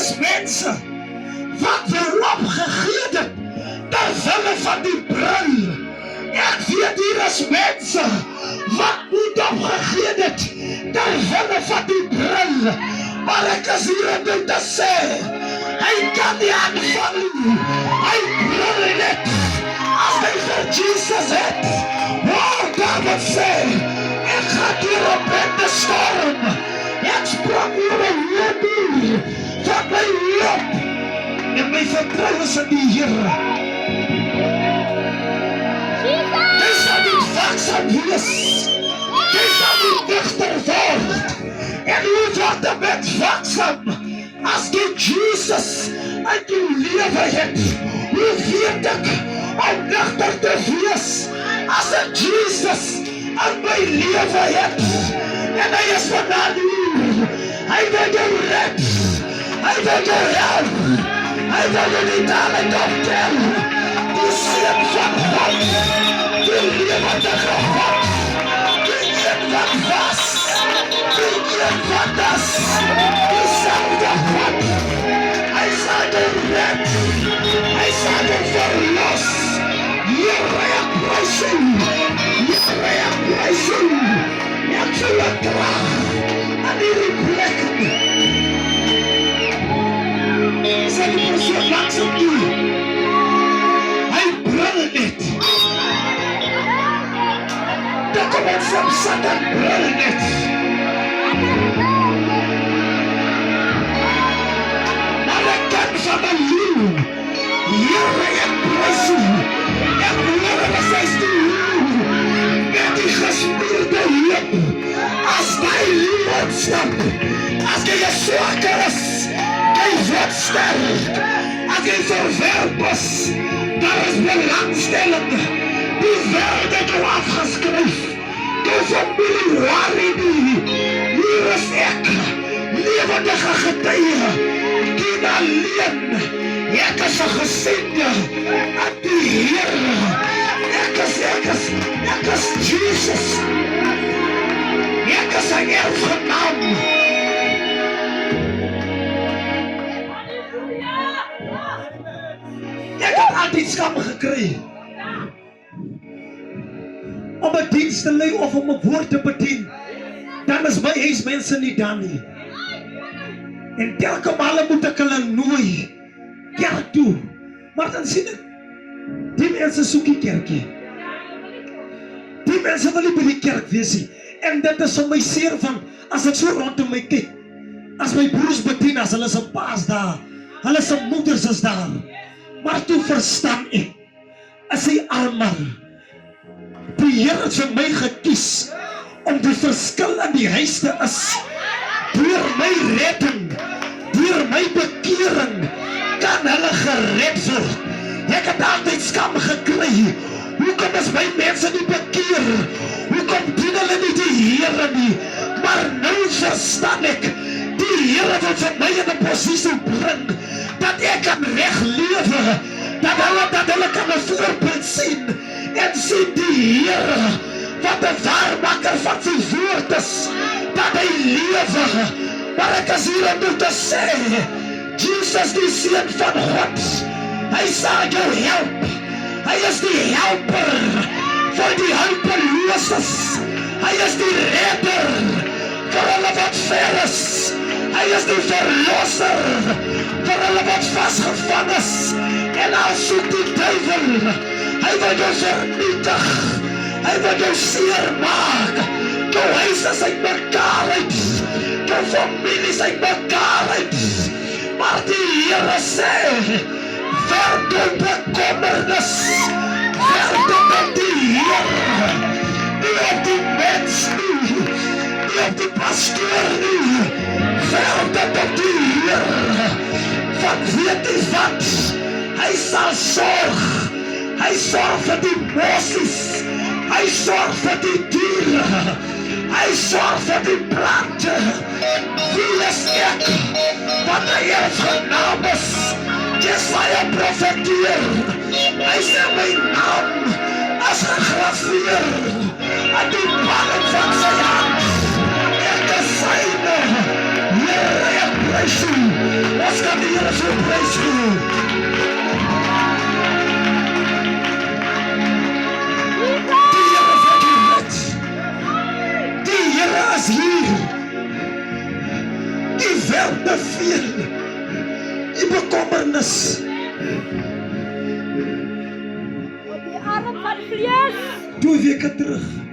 is mense wat wil opgegee het terwille van die bril. Ek weet hier is mense wat moet opgegee het terwille van die bril. Maar ek is hier om dit te sê, hy kan nie aanval nie, hy brul net. As hy vir Jesus het, waar David sê, ek gaan hier op in die storm, ek sprong hier my lewe, van my hoop, en my vertrouwen is in die Here. Jy sal nie waaksaam wees, jy sal nie dichter word, en hoe word jy met waaksaam, as jy Jesus uit jou lewe het, hoe weet ek, om nuchter te wees, as ek Jesus in my lewe het, en hy is vandaan hier, hy wil jou red, hy wil jou help, hy wil jou nie dadelijk optel, die Seun van God, die lewendige God, die een wat was, die een wat is, diezelfde God, hy sal jou red, hy sal jou verlos, Here, ek prys U, Here, ek prys U, ek sal U draag aan hierdie plek. Sê die persoon langs op U, hy brul net. Dit kom ons op Satan brul net. Maar ek kan van my lewe, Here, ek prys U, ek hoor as hy stuur, met die gespierde hoop, as die lewe ontsnap, as jy swakker is, jy word sterk, as jy verwerp is, daar is belangstelling, die wêreld het jou afgeskryf, die familie worry nie, hier is ek, lewendige getuie, die alleen, ek is 'n gesende aan die Here. Ek is Jesus. Ek is 'n erfgenaam. Ek het altyd skam gekry om 'n diens te lei of om 'n woord te bedien. Dan is my huismense nie dan nie. En telke male moet ek hulle nooi kerk toe, maar dan sien ek, die mense soek die kerkie. Die mense wil nie by die kerk wees nie. En dit is om my seer van, as ek so rondom my kyk, as my broers bedien, as hulle se paas daar, hulle se moeders is daar, maar toe verstaan ek, is hy almal, die Here het vir my gekies, om die verskil in die huis te is, deur my redding, deur my bekering, kan hulle gered word. Ek het altyd skam gekry. Hoekom is my mense nie bekeer? Hoekom dien hulle nie die Here nie? Maar nou verstaan ek, die Here wil vir my in 'n posisie bring, dat ek kan reg lewe, dat hulle kan 'n voorbeeld sien, en sien die Here, wat 'n waarmaker van sy woord is, dat hy lewe. Maar ek is hier om dit te sê, Jesus die Seun van God, hy sal jou help, hy is die helper vir die hulpeloses, hy is die redder vir hulle wat ver is, hy is die verlosser vir hulle wat vasgevang is, en al soek die duivel, hy wil jou vernietig, hy wil jou seer maak, jou huis is uit mekaar uit, jou families uit mekaar uit, maar die Here sê, werd jou bekommernis, werd dit op die Here, nie op die mens nie op die pastoor nie, werd dit op die Here, want weet jy wat, hy sal sorg, hy sorg vir die mosies, hy sorg vir die diere, hy sorg vir die plante, wie is ek, wat hy erfgenaam is, Jesaja profeteer, hy sê my naam, as gegraveer, aan die palm van sy hand, ek is syne, Here, ek prys U, ons kan faithful. Die Here vir die rit. Die Here is hier. Die werk te veel. Die bekommernis. Op die arm van vlees. 2 weke terug